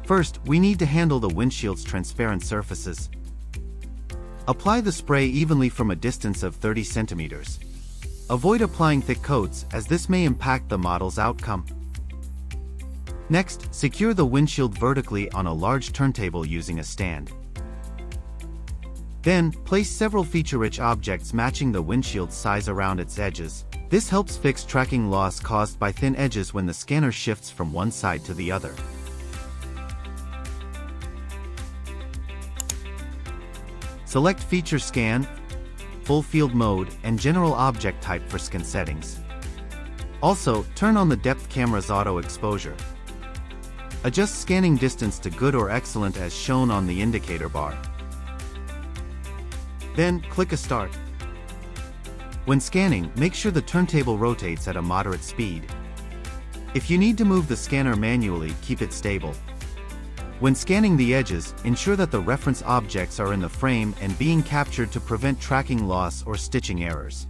First, we need to handle the windshield's transparent surfaces. Apply the spray evenly from a distance of 30 centimeters. Avoid applying thick coats, as this may impact the model's outcome. Next, secure the windshield vertically on a large turntable using a stand. Then, place several feature-rich objects matching the windshield's size around its edges. This helps fix tracking loss caused by thin edges when the scanner shifts from one side to the other. Select Feature Scan, Full Field Mode, and General Object Type for scan settings. Also, turn on the depth camera's auto exposure. Adjust scanning distance to good or excellent as shown on the indicator bar. Then, click a Start. When scanning, make sure the turntable rotates at a moderate speed. If you need to move the scanner manually, keep it stable. When scanning the edges, ensure that the reference objects are in the frame and being captured to prevent tracking loss or stitching errors.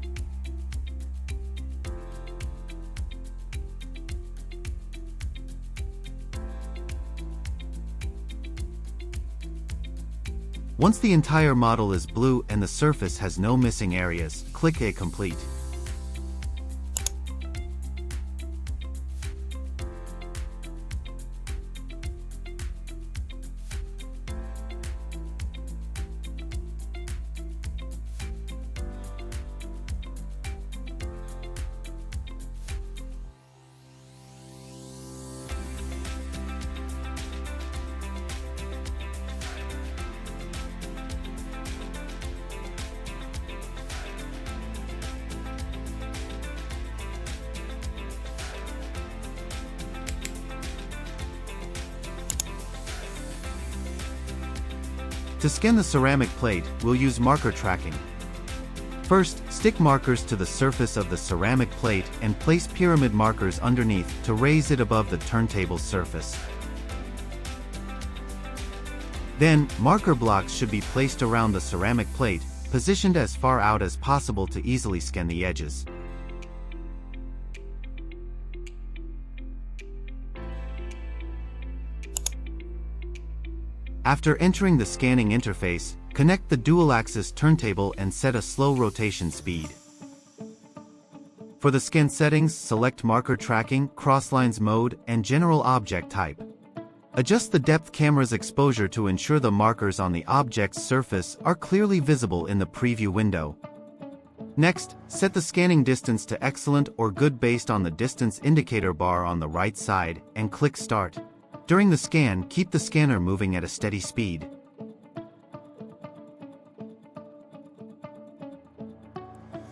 Once the entire model is blue and the surface has no missing areas, click A Complete. To scan the ceramic plate, we'll use marker tracking. First, stick markers to the surface of the ceramic plate and place pyramid markers underneath to raise it above the turntable's surface. Then, marker blocks should be placed around the ceramic plate, positioned as far out as possible to easily scan the edges. After entering the scanning interface, connect the dual-axis turntable and set a slow rotation speed. For the scan settings, select Marker Tracking, Crosslines Mode, and General Object Type. Adjust the depth camera's exposure to ensure the markers on the object's surface are clearly visible in the preview window. Next, set the scanning distance to excellent or good based on the distance indicator bar on the right side, and click Start. During the scan, keep the scanner moving at a steady speed.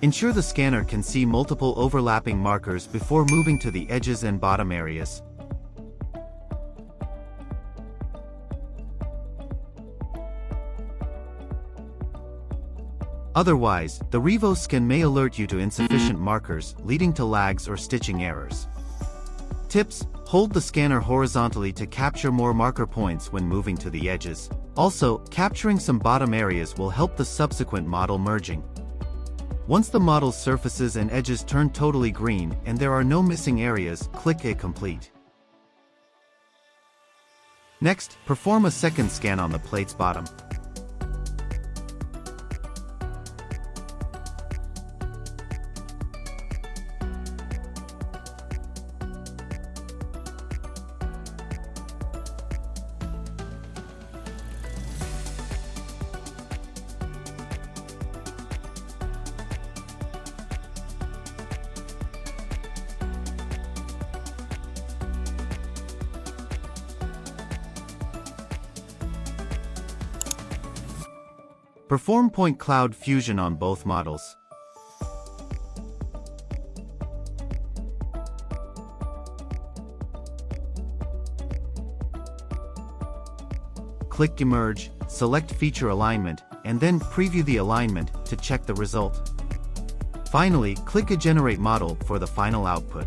Ensure the scanner can see multiple overlapping markers before moving to the edges and bottom areas. Otherwise, the Revo scan may alert you to insufficient markers, leading to lags or stitching errors. Tips: hold the scanner horizontally to capture more marker points when moving to the edges. Also, capturing some bottom areas will help the subsequent model merging. Once the model's surfaces and edges turn totally green and there are no missing areas, click A Complete. Next, perform a second scan on the plate's bottom. Perform point cloud fusion on both models. Click Emerge, select Feature Alignment, and then preview the alignment to check the result. Finally, click a Generate Model for the final output.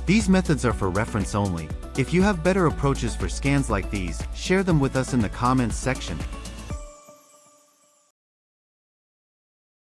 These methods are for reference only. If you have better approaches for scans like these, share them with us in the comments section.